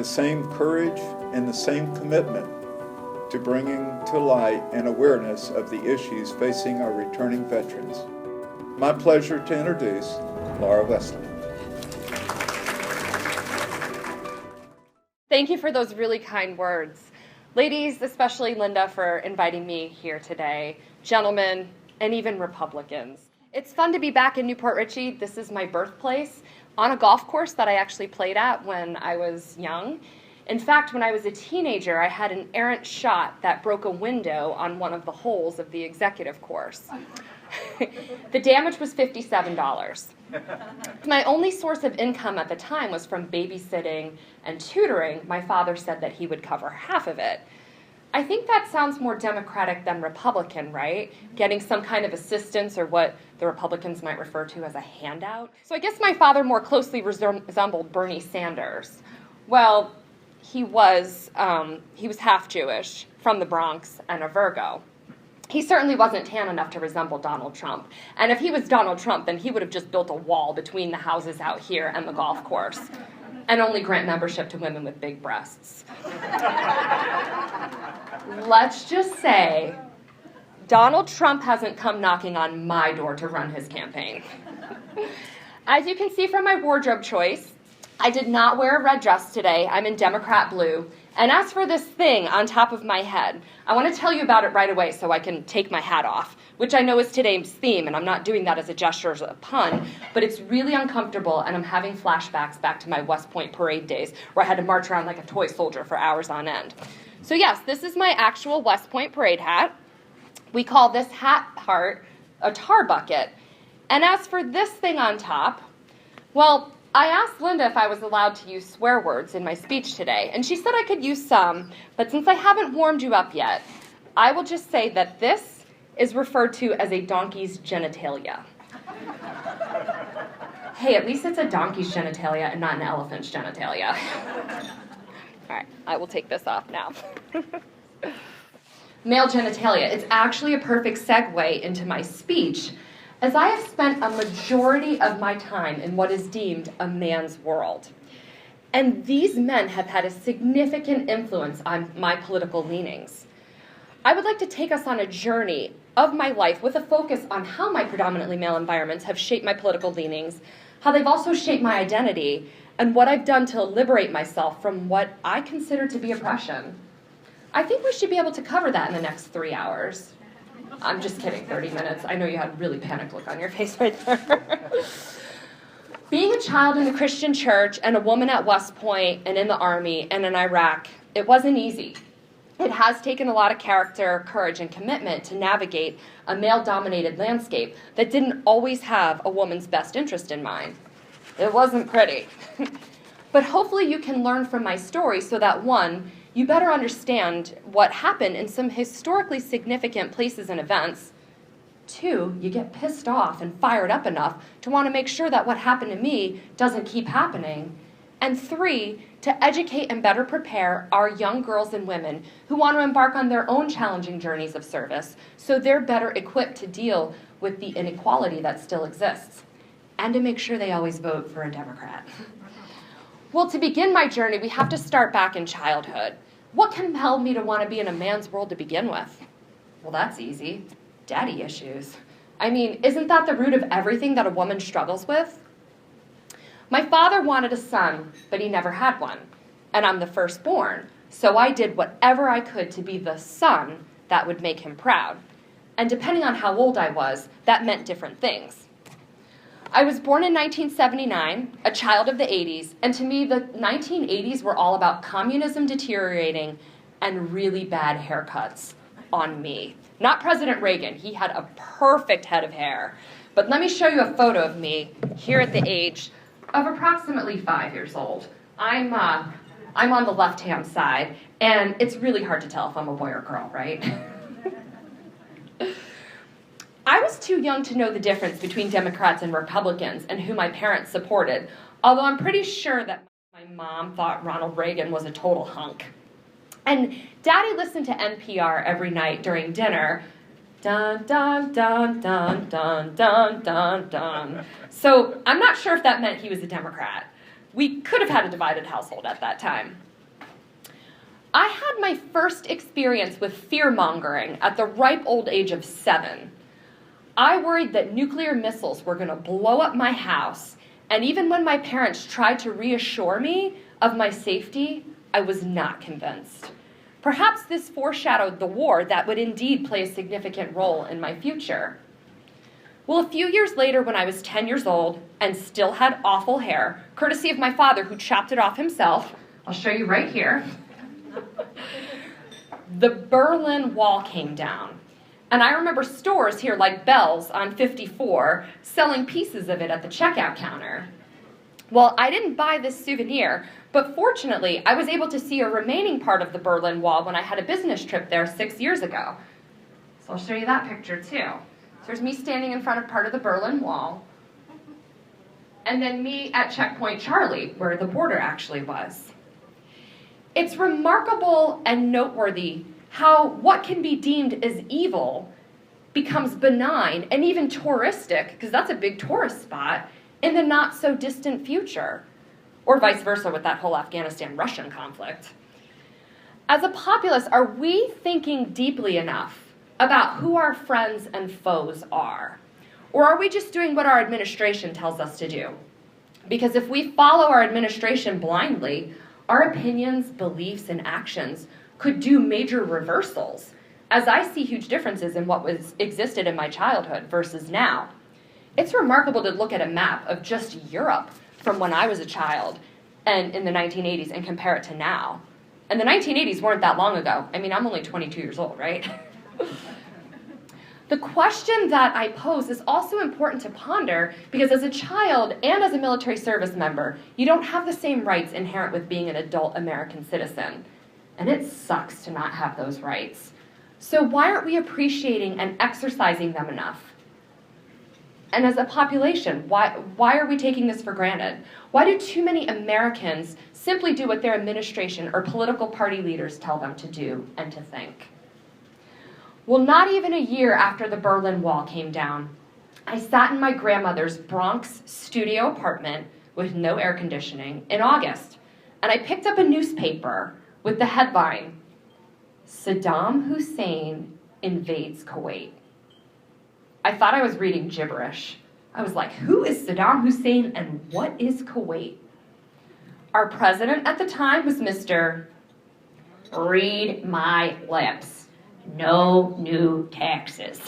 the same courage and the same commitment to bringing to light and awareness of the issues facing our returning veterans. My pleasure to introduce Laura Wesley. Thank you for those really kind words. Ladies, especially Linda, for inviting me here today. Gentlemen, and even Republicans. It's fun to be back in Newport Richey. This is my birthplace, on a golf course that I actually played at when I was young. In fact, when I was a teenager, I had an errant shot that broke a window on one of the holes of the executive course. The damage was $57. My only source of income at the time was from babysitting and tutoring. My father said that he would cover half of it. I think that sounds more Democratic than Republican, right? Getting some kind of assistance, or what the Republicans might refer to as a handout. So I guess my father more closely resembled Bernie Sanders. Well, he was half Jewish, from the Bronx, and a Virgo. He certainly wasn't tan enough to resemble Donald Trump. And if he was Donald Trump, then he would have just built a wall between the houses out here and the golf course, and only grant membership to women with big breasts. Let's just say Donald Trump hasn't come knocking on my door to run his campaign. As you can see from my wardrobe choice, I did not wear a red dress today. I'm in Democrat blue. And as for this thing on top of my head, I want to tell you about it right away so I can take my hat off, which I know is today's theme, and I'm not doing that as a gesture or as a pun, but it's really uncomfortable, and I'm having flashbacks back to my West Point parade days where I had to march around like a toy soldier for hours on end. So yes, this is my actual West Point parade hat. We call this hat part a tar bucket. And as for this thing on top, well, I asked Linda if I was allowed to use swear words in my speech today, and she said I could use some, but since I haven't warmed you up yet, I will just say that this is referred to as a donkey's genitalia. Hey, at least it's a donkey's genitalia and not an elephant's genitalia. All right, I will take this off now. Male genitalia. It's actually a perfect segue into my speech, as I have spent a majority of my time in what is deemed a man's world. And these men have had a significant influence on my political leanings. I would like to take us on a journey of my life with a focus on how my predominantly male environments have shaped my political leanings, how they've also shaped my identity, and what I've done to liberate myself from what I consider to be oppression. I think we should be able to cover that in the next 3 hours. I'm just kidding, 30 minutes. I know you had a really panicked look on your face right there. Being a child in the Christian church and a woman at West Point and in the Army and in Iraq, it wasn't easy. It has taken a lot of character, courage, and commitment to navigate a male-dominated landscape that didn't always have a woman's best interest in mind. It wasn't pretty. But hopefully you can learn from my story so that, one, you better understand what happened in some historically significant places and events. Two, you get pissed off and fired up enough to want to make sure that what happened to me doesn't keep happening. And three, to educate and better prepare our young girls and women who want to embark on their own challenging journeys of service so they're better equipped to deal with the inequality that still exists, and to make sure they always vote for a Democrat. Well, to begin my journey, we have to start back in childhood. What compelled me to want to be in a man's world to begin with? Well, that's easy. Daddy issues. I mean, isn't that the root of everything that a woman struggles with? My father wanted a son, but he never had one. And I'm the firstborn, so I did whatever I could to be the son that would make him proud. And depending on how old I was, that meant different things. I was born in 1979, a child of the 80s, and to me, the 1980s were all about communism deteriorating and really bad haircuts on me. Not President Reagan. He had a perfect head of hair. But let me show you a photo of me here at the age of approximately 5 years old. I'm on the left-hand side, and it's really hard to tell if I'm a boy or girl, right? I was too young to know the difference between Democrats and Republicans and who my parents supported, although I'm pretty sure that my mom thought Ronald Reagan was a total hunk. And Daddy listened to NPR every night during dinner. Dun, dun, dun, dun, dun, dun, dun, dun. So I'm not sure if that meant he was a Democrat. We could have had a divided household at that time. I had my first experience with fear-mongering at the ripe old age of 7. I worried that nuclear missiles were going to blow up my house, and even when my parents tried to reassure me of my safety, I was not convinced. Perhaps this foreshadowed the war that would indeed play a significant role in my future. Well, a few years later, when I was 10 years old and still had awful hair, courtesy of my father who chopped it off himself, I'll show you right here, the Berlin Wall came down. And I remember stores here like Bell's on 54 selling pieces of it at the checkout counter. Well, I didn't buy this souvenir, but fortunately, I was able to see a remaining part of the Berlin Wall when I had a business trip there 6 years ago. So I'll show you that picture too. So there's me standing in front of part of the Berlin Wall, and then me at Checkpoint Charlie, where the border actually was. It's remarkable and noteworthy how what can be deemed as evil becomes benign and even touristic, because that's a big tourist spot, in the not-so-distant future, or vice versa with that whole Afghanistan-Russian conflict. As a populace, are we thinking deeply enough about who our friends and foes are? Or are we just doing what our administration tells us to do? Because if we follow our administration blindly, our opinions, beliefs, and actions could do major reversals, as I see huge differences in what existed in my childhood versus now. It's remarkable to look at a map of just Europe from when I was a child and in the 1980s and compare it to now. And the 1980s weren't that long ago. I mean, I'm only 22 years old, right? The question that I pose is also important to ponder because as a child and as a military service member, you don't have the same rights inherent with being an adult American citizen. And it sucks to not have those rights. So why aren't we appreciating and exercising them enough? And as a population, why are we taking this for granted? Why do too many Americans simply do what their administration or political party leaders tell them to do and to think? Well, not even a year after the Berlin Wall came down, I sat in my grandmother's Bronx studio apartment with no air conditioning in August, and I picked up a newspaper with the headline, "Saddam Hussein invades Kuwait." I thought I was reading gibberish. I was like, who is Saddam Hussein and what is Kuwait? Our president at the time was Mr. Read my lips. No new taxes.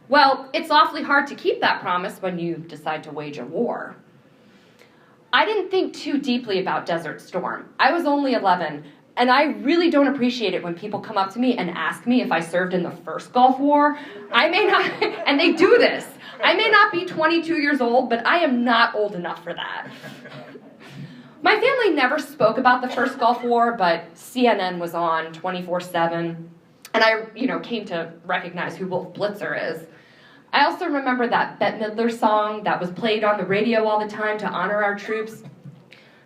Well, it's awfully hard to keep that promise when you decide to wage a war. I didn't think too deeply about Desert Storm. I was only 11, and I really don't appreciate it when people come up to me and ask me if I served in the first Gulf War. I may not, and they do this. I may not be 22 years old, but I am not old enough for that. My family never spoke about the first Gulf War, but CNN was on 24/7, and I, came to recognize who Wolf Blitzer is. I also remember that Bette Midler song that was played on the radio all the time to honor our troops.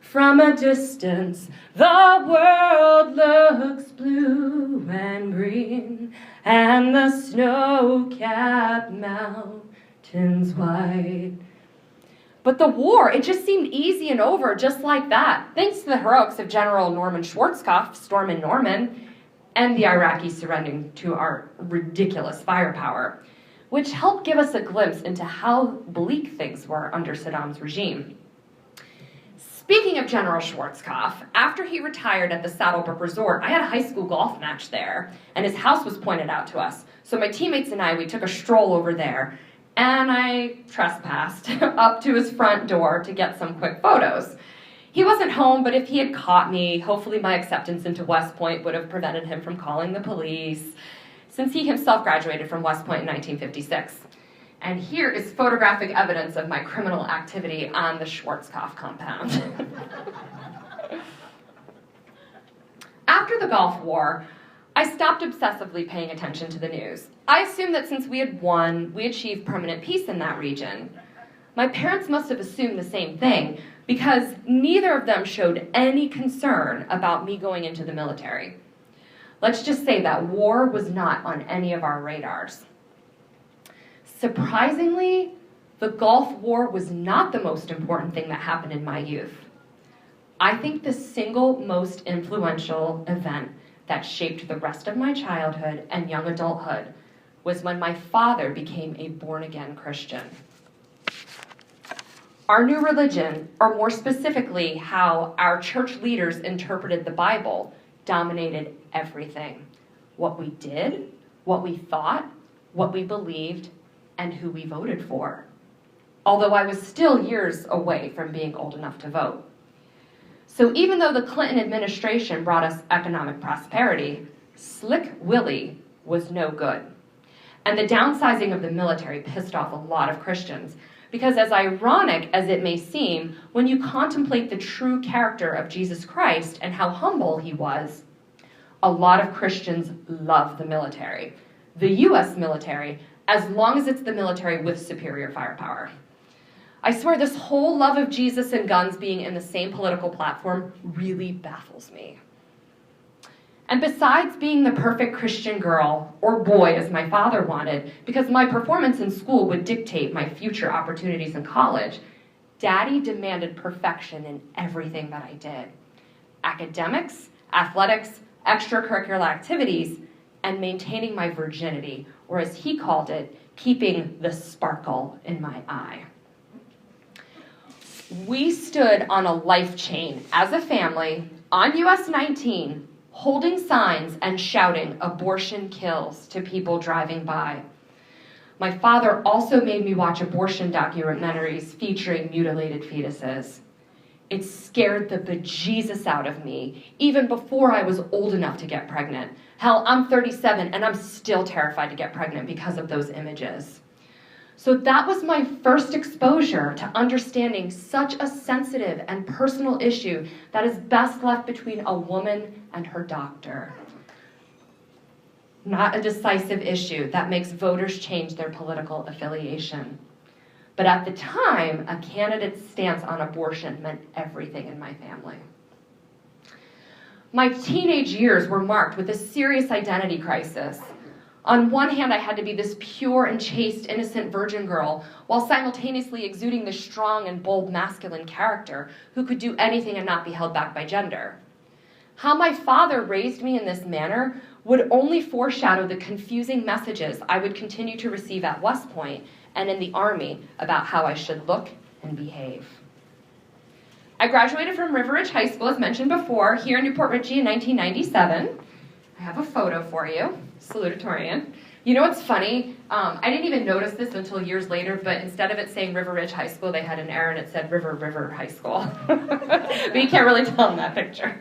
From a distance, the world looks blue and green, and the snow-capped mountains white. But the war, it just seemed easy and over just like that, thanks to the heroics of General Norman Schwarzkopf storming Norman, and the Iraqis surrendering to our ridiculous firepower, which helped give us a glimpse into how bleak things were under Saddam's regime. Speaking of General Schwarzkopf, after he retired at the Saddlebrook Resort, I had a high school golf match there, and his house was pointed out to us. So my teammates and I, we took a stroll over there, and I trespassed up to his front door to get some quick photos. He wasn't home, but if he had caught me, hopefully my acceptance into West Point would have prevented him from calling the police, since he himself graduated from West Point in 1956. And here is photographic evidence of my criminal activity on the Schwarzkopf compound. After the Gulf War, I stopped obsessively paying attention to the news. I assumed that since we had won, we achieved permanent peace in that region. My parents must have assumed the same thing, because neither of them showed any concern about me going into the military. Let's just say that war was not on any of our radars. Surprisingly, the Gulf War was not the most important thing that happened in my youth. I think the single most influential event that shaped the rest of my childhood and young adulthood was when my father became a born-again Christian. Our new religion, or more specifically, how our church leaders interpreted the Bible, dominated everything. What we did, what we thought, what we believed, and who we voted for. Although I was still years away from being old enough to vote. So even though the Clinton administration brought us economic prosperity, Slick Willie was no good. And the downsizing of the military pissed off a lot of Christians, because as ironic as it may seem, when you contemplate the true character of Jesus Christ and how humble he was, a lot of Christians love the military. The US military, as long as it's the military with superior firepower. I swear this whole love of Jesus and guns being in the same political platform really baffles me. And besides being the perfect Christian girl, or boy as my father wanted, because my performance in school would dictate my future opportunities in college, Daddy demanded perfection in everything that I did. Academics, athletics, extracurricular activities, and maintaining my virginity, or as he called it, keeping the sparkle in my eye. We stood on a life chain as a family on US 19, holding signs and shouting "abortion kills" to people driving by. My father also made me watch abortion documentaries featuring mutilated fetuses. It scared the bejesus out of me, even before I was old enough to get pregnant. Hell, I'm 37 and I'm still terrified to get pregnant because of those images. So that was my first exposure to understanding such a sensitive and personal issue that is best left between a woman and her doctor. Not a decisive issue that makes voters change their political affiliation. But at the time, a candidate's stance on abortion meant everything in my family. My teenage years were marked with a serious identity crisis. On one hand, I had to be this pure and chaste, innocent virgin girl, while simultaneously exuding this strong and bold masculine character who could do anything and not be held back by gender. How my father raised me in this manner would only foreshadow the confusing messages I would continue to receive at West Point and in the Army about how I should look and behave. I graduated from River Ridge High School, as mentioned before, here in Newport Richey in 1997. I have a photo for you, salutatorian. You know what's funny? I didn't even notice this until years later, but instead of it saying River Ridge High School, they had an error and it said River High School. But you can't really tell in that picture.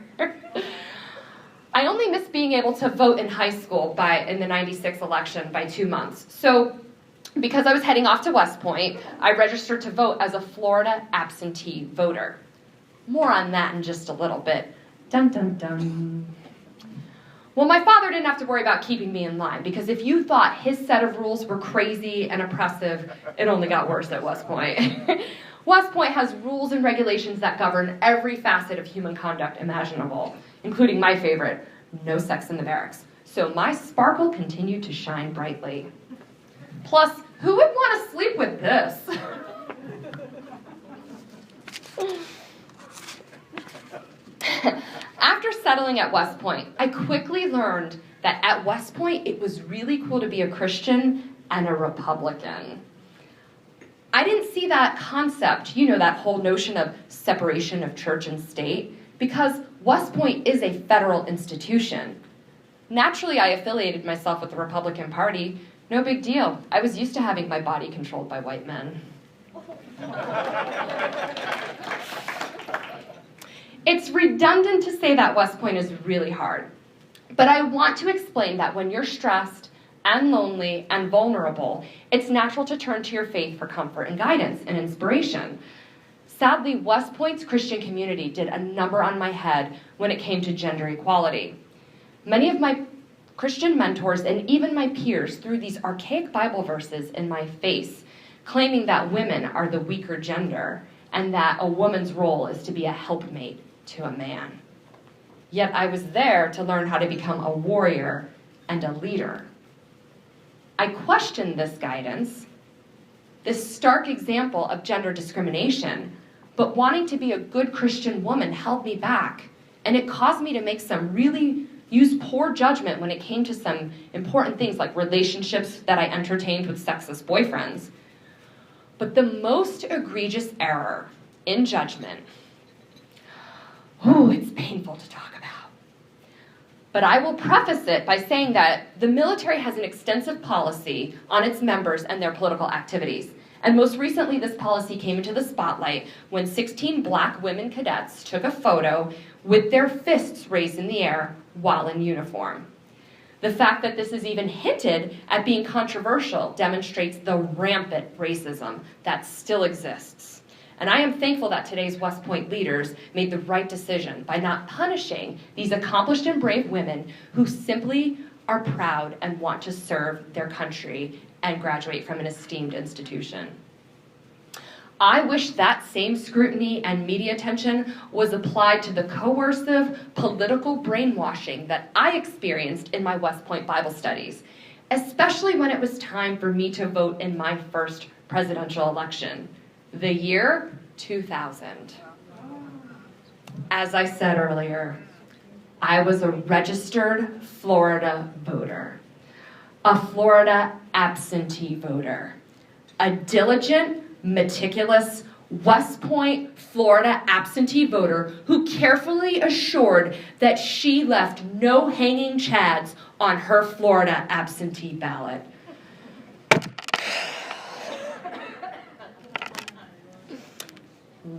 I only missed being able to vote in high school in the 96 election by 2 months. So because I was heading off to West Point, I registered to vote as a Florida absentee voter. More on that in just a little bit. Dun, dun, dun. Well, my father didn't have to worry about keeping me in line, because if you thought his set of rules were crazy and oppressive, it only got worse at West Point. West Point has rules and regulations that govern every facet of human conduct imaginable, including my favorite, no sex in the barracks. So my sparkle continued to shine brightly. Plus, who would want to sleep with this? After settling at West Point, I quickly learned that at West Point, it was really cool to be a Christian and a Republican. I didn't see that concept, that whole notion of separation of church and state, because West Point is a federal institution. Naturally, I affiliated myself with the Republican Party. No big deal. I was used to having my body controlled by white men. It's redundant to say that West Point is really hard, but I want to explain that when you're stressed and lonely and vulnerable, it's natural to turn to your faith for comfort and guidance and inspiration. Sadly, West Point's Christian community did a number on my head when it came to gender equality. Many of my Christian mentors and even my peers threw these archaic Bible verses in my face, claiming that women are the weaker gender and that a woman's role is to be a helpmate to a man. Yet I was there to learn how to become a warrior and a leader. I questioned this guidance, this stark example of gender discrimination, but wanting to be a good Christian woman held me back, and it caused me to use poor judgment when it came to some important things like relationships that I entertained with sexist boyfriends. But the most egregious error in judgment, it's painful to talk about. But I will preface it by saying that the military has an extensive policy on its members and their political activities. And most recently, this policy came into the spotlight when 16 black women cadets took a photo with their fists raised in the air while in uniform. The fact that this is even hinted at being controversial demonstrates the rampant racism that still exists. And I am thankful that today's West Point leaders made the right decision by not punishing these accomplished and brave women who simply are proud and want to serve their country and graduate from an esteemed institution. I wish that same scrutiny and media attention was applied to the coercive political brainwashing that I experienced in my West Point Bible studies, especially when it was time for me to vote in my first presidential election, the year 2000. As I said earlier, I was a registered Florida voter, a Florida absentee voter, a diligent, meticulous West Point, Florida absentee voter who carefully assured that she left no hanging chads on her Florida absentee ballot.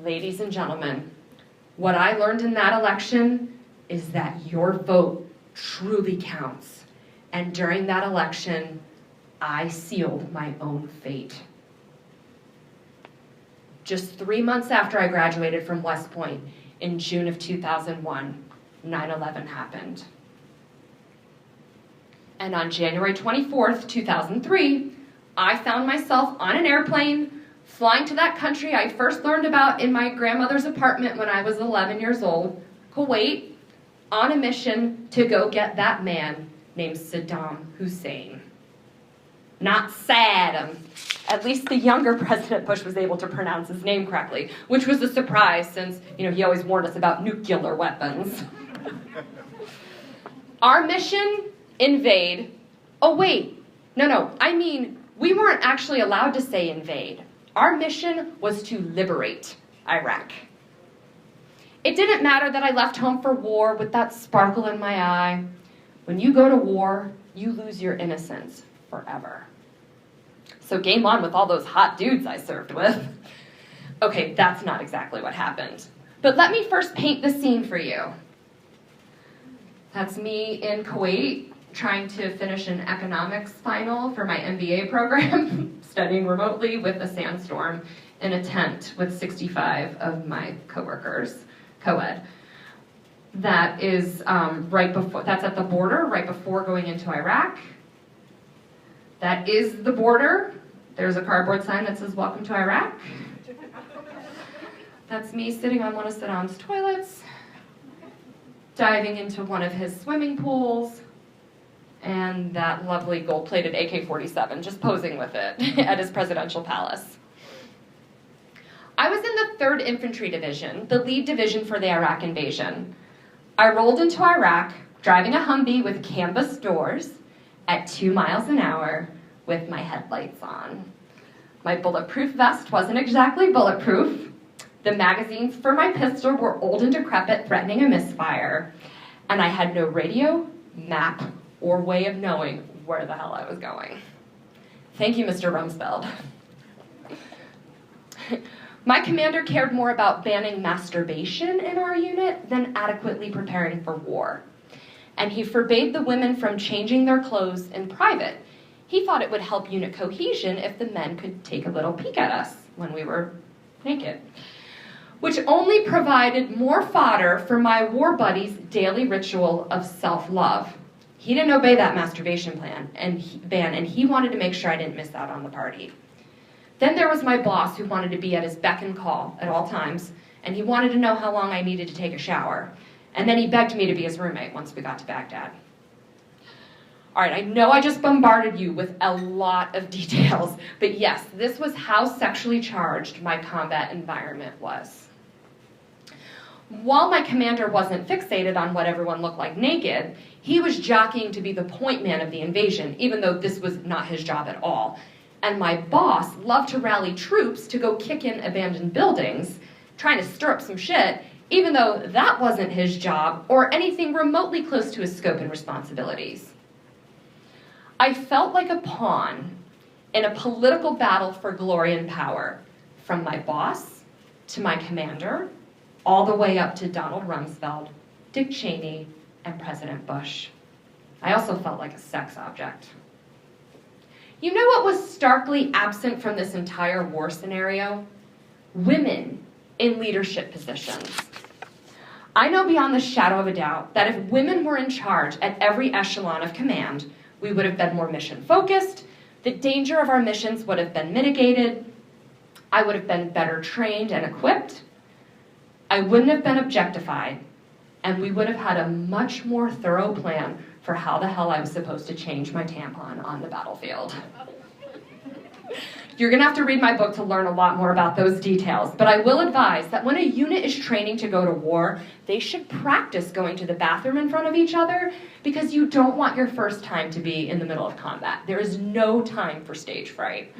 Ladies and gentlemen, what I learned in that election is that your vote truly counts. And during that election, I sealed my own fate. Just 3 months after I graduated from West Point, in June of 2001, 9/11 happened. And on January 24th, 2003, I found myself on an airplane, flying to that country I first learned about in my grandmother's apartment when I was 11 years old, Kuwait, on a mission to go get that man named Saddam Hussein. Not Saddam. At least the younger President Bush was able to pronounce his name correctly, which was a surprise since, he always warned us about nuclear weapons. Our mission, invade. Oh wait, no, we weren't actually allowed to say invade. Our mission was to liberate Iraq. It didn't matter that I left home for war with that sparkle in my eye. When you go to war, you lose your innocence forever. So game on with all those hot dudes I served with. Okay, that's not exactly what happened. But let me first paint the scene for you. That's me in Kuwait, trying to finish an economics final for my MBA program, studying remotely with a sandstorm in a tent with 65 of my coworkers, co-ed. That is that's at the border, right before going into Iraq. That is the border. There's a cardboard sign that says, "Welcome to Iraq." That's me sitting on one of Saddam's toilets, diving into one of his swimming pools, and that lovely gold-plated AK-47, just posing with it at his presidential palace. I was in the 3rd Infantry Division, the lead division for the Iraq invasion. I rolled into Iraq, driving a Humvee with canvas doors at 2 miles an hour with my headlights on. My bulletproof vest wasn't exactly bulletproof. The magazines for my pistol were old and decrepit, threatening a misfire. And I had no radio, map, or way of knowing where the hell I was going. Thank you, Mr. Rumsfeld. My commander cared more about banning masturbation in our unit than adequately preparing for war. And he forbade the women from changing their clothes in private. He thought it would help unit cohesion if the men could take a little peek at us when we were naked, which only provided more fodder for my war buddy's daily ritual of self-love. He didn't obey that masturbation ban, and he wanted to make sure I didn't miss out on the party. Then there was my boss, who wanted to be at his beck and call at all times, and he wanted to know how long I needed to take a shower. And then he begged me to be his roommate once we got to Baghdad. All right, I know I just bombarded you with a lot of details, but yes, this was how sexually charged my combat environment was. While my commander wasn't fixated on what everyone looked like naked, he was jockeying to be the point man of the invasion, even though this was not his job at all. And my boss loved to rally troops to go kick in abandoned buildings, trying to stir up some shit, even though that wasn't his job or anything remotely close to his scope and responsibilities. I felt like a pawn in a political battle for glory and power, from my boss to my commander, all the way up to Donald Rumsfeld, Dick Cheney, and President Bush. I also felt like a sex object. You know what was starkly absent from this entire war scenario? Women in leadership positions. I know beyond the shadow of a doubt that if women were in charge at every echelon of command, we would have been more mission-focused, the danger of our missions would have been mitigated, I would have been better trained and equipped, I wouldn't have been objectified, and we would have had a much more thorough plan for how the hell I was supposed to change my tampon on the battlefield. You're gonna have to read my book to learn a lot more about those details, but I will advise that when a unit is training to go to war, they should practice going to the bathroom in front of each other, because you don't want your first time to be in the middle of combat. There is no time for stage fright.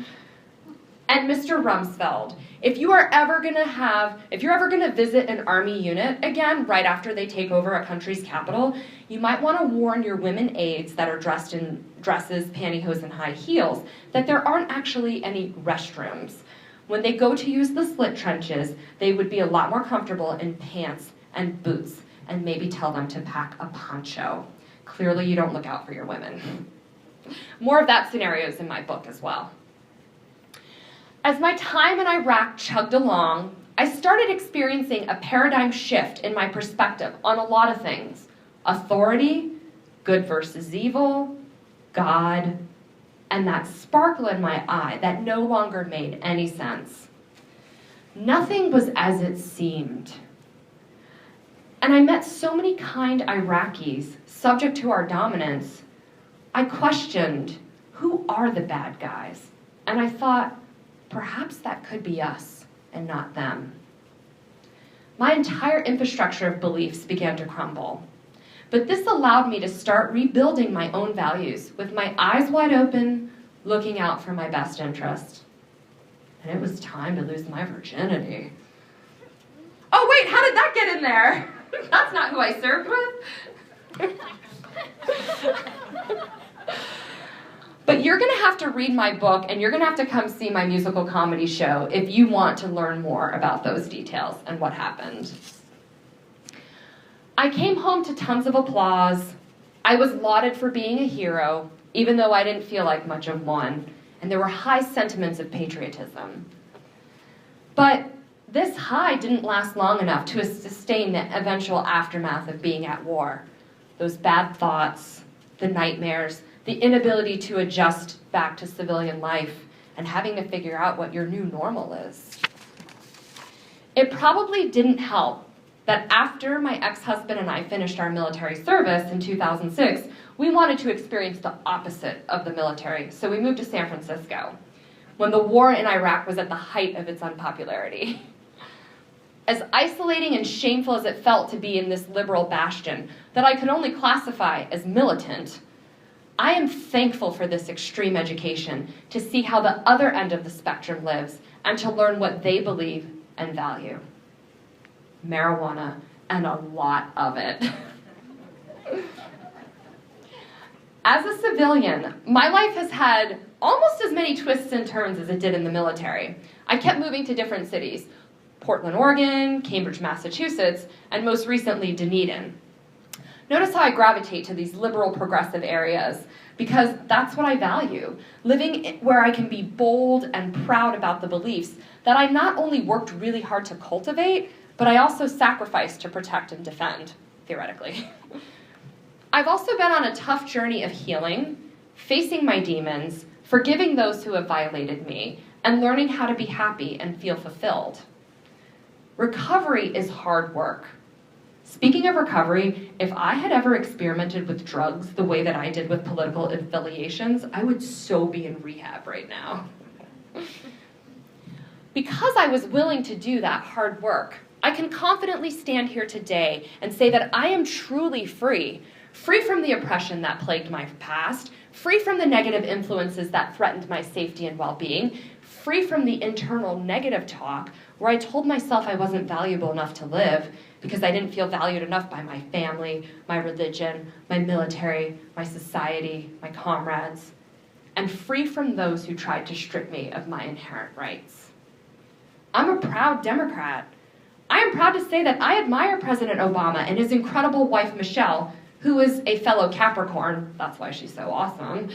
And Mr. Rumsfeld, if you're ever gonna visit an army unit, again, right after they take over a country's capital, you might wanna warn your women aides that are dressed in dresses, pantyhose, and high heels, that there aren't actually any restrooms. When they go to use the slit trenches, they would be a lot more comfortable in pants and boots, and maybe tell them to pack a poncho. Clearly you don't look out for your women. More of that scenario is in my book as well. As my time in Iraq chugged along, I started experiencing a paradigm shift in my perspective on a lot of things. Authority, good versus evil, God, and that sparkle in my eye that no longer made any sense. Nothing was as it seemed. And I met so many kind Iraqis subject to our dominance, I questioned, who are the bad guys? And I thought, perhaps that could be us and not them. My entire infrastructure of beliefs began to crumble. But this allowed me to start rebuilding my own values with my eyes wide open, looking out for my best interest. And it was time to lose my virginity. Oh wait, how did that get in there? That's not who I served with. But you're gonna have to read my book and you're gonna have to come see my musical comedy show if you want to learn more about those details and what happened. I came home to tons of applause. I was lauded for being a hero, even though I didn't feel like much of one, and there were high sentiments of patriotism. But this high didn't last long enough to sustain the eventual aftermath of being at war. Those bad thoughts, the nightmares, the inability to adjust back to civilian life, and having to figure out what your new normal is. It probably didn't help that after my ex-husband and I finished our military service in 2006, we wanted to experience the opposite of the military, so we moved to San Francisco, when the war in Iraq was at the height of its unpopularity. As isolating and shameful as it felt to be in this liberal bastion that I could only classify as militant, I am thankful for this extreme education to see how the other end of the spectrum lives and to learn what they believe and value. Marijuana, and a lot of it. As a civilian, my life has had almost as many twists and turns as it did in the military. I kept moving to different cities, Portland, Oregon, Cambridge, Massachusetts, and most recently, Dunedin. Notice how I gravitate to these liberal progressive areas, because that's what I value, living where I can be bold and proud about the beliefs that I not only worked really hard to cultivate, but I also sacrificed to protect and defend, theoretically. I've also been on a tough journey of healing, facing my demons, forgiving those who have violated me, and learning how to be happy and feel fulfilled. Recovery is hard work. Speaking of recovery, if I had ever experimented with drugs the way that I did with political affiliations, I would so be in rehab right now. Because I was willing to do that hard work, I can confidently stand here today and say that I am truly free, free from the oppression that plagued my past, free from the negative influences that threatened my safety and well-being, free from the internal negative talk where I told myself I wasn't valuable enough to live because I didn't feel valued enough by my family, my religion, my military, my society, my comrades, and free from those who tried to strip me of my inherent rights. I'm a proud Democrat. I am proud to say that I admire President Obama and his incredible wife, Michelle, who is a fellow Capricorn. That's why she's so awesome.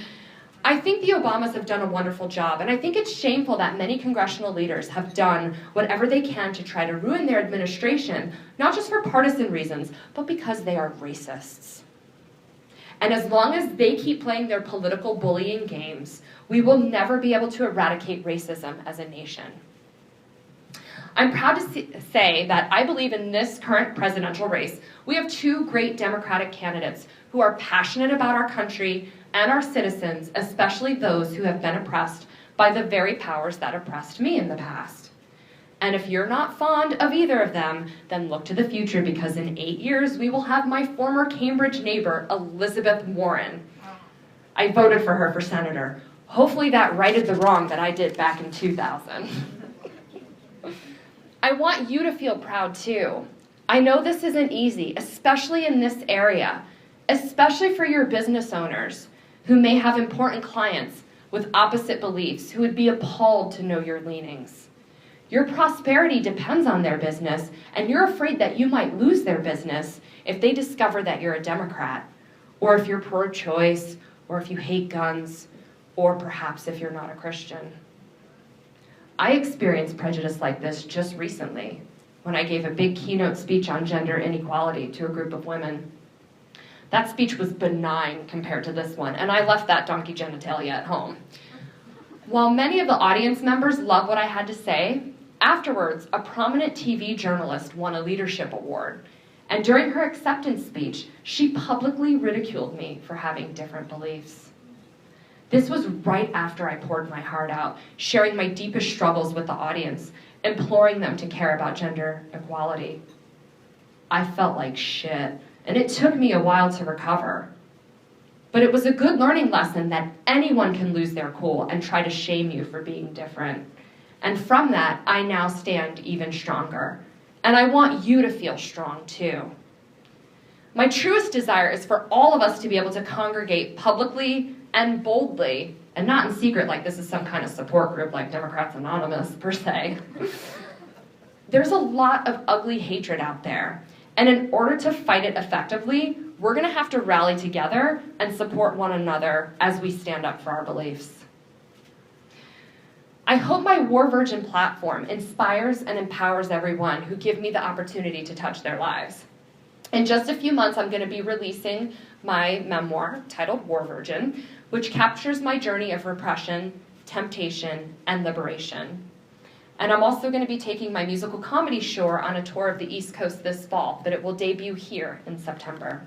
I think the Obamas have done a wonderful job, and I think it's shameful that many congressional leaders have done whatever they can to try to ruin their administration, not just for partisan reasons, but because they are racists. And as long as they keep playing their political bullying games, we will never be able to eradicate racism as a nation. I'm proud to say that I believe in this current presidential race, we have two great Democratic candidates who are passionate about our country and our citizens, especially those who have been oppressed by the very powers that oppressed me in the past. And if you're not fond of either of them, then look to the future, because in 8 years, we will have my former Cambridge neighbor, Elizabeth Warren. I voted for her for senator. Hopefully that righted the wrong that I did back in 2000. I want you to feel proud too. I know this isn't easy, especially in this area, especially for your business owners who may have important clients with opposite beliefs who would be appalled to know your leanings. Your prosperity depends on their business, and you're afraid that you might lose their business if they discover that you're a Democrat, or if you're pro-choice, or if you hate guns, or perhaps if you're not a Christian. I experienced prejudice like this just recently when I gave a big keynote speech on gender inequality to a group of women. That speech was benign compared to this one, and I left that donkey genitalia at home. While many of the audience members loved what I had to say, afterwards, a prominent TV journalist won a leadership award, and during her acceptance speech, she publicly ridiculed me for having different beliefs. This was right after I poured my heart out, sharing my deepest struggles with the audience, imploring them to care about gender equality. I felt like shit, and it took me a while to recover. But it was a good learning lesson that anyone can lose their cool and try to shame you for being different. And from that, I now stand even stronger. And I want you to feel strong too. My truest desire is for all of us to be able to congregate publicly and boldly, and not in secret like this is some kind of support group like Democrats Anonymous, per se. There's a lot of ugly hatred out there, and in order to fight it effectively, we're going to have to rally together and support one another as we stand up for our beliefs. I hope my War Virgin platform inspires and empowers everyone who give me the opportunity to touch their lives. In just a few months, I'm going to be releasing my memoir titled War Virgin, which captures my journey of repression, temptation, and liberation. And I'm also going to be taking my musical comedy Shore on a tour of the East Coast this fall, but it will debut here in September.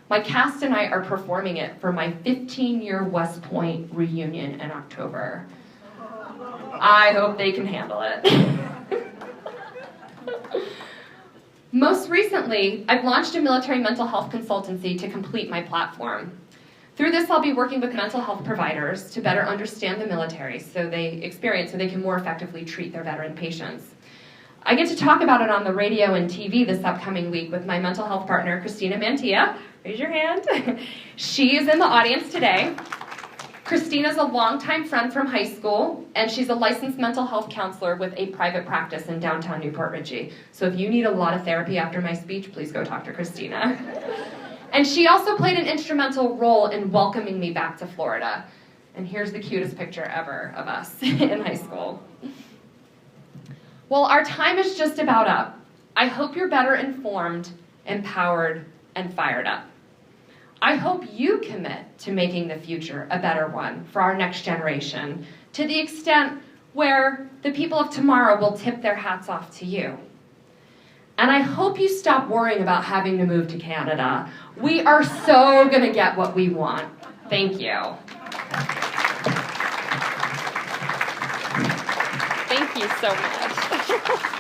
My cast and I are performing it for my 15-year West Point reunion in October. I hope they can handle it. Most recently, I've launched a military mental health consultancy to complete my platform. Through this, I'll be working with mental health providers to better understand the military so they can more effectively treat their veteran patients. I get to talk about it on the radio and TV this upcoming week with my mental health partner, Christina Mantilla. Raise your hand. She is in the audience today. Christina's a longtime friend from high school, and she's a licensed mental health counselor with a private practice in downtown Newport Richey. So if you need a lot of therapy after my speech, please go talk to Christina. And she also played an instrumental role in welcoming me back to Florida. And here's the cutest picture ever of us in high school. Well, our time is just about up. I hope you're better informed, empowered, and fired up. I hope you commit to making the future a better one for our next generation, to the extent where the people of tomorrow will tip their hats off to you. And I hope you stop worrying about having to move to Canada. We are so going to get what we want. Thank you. Thank you so much.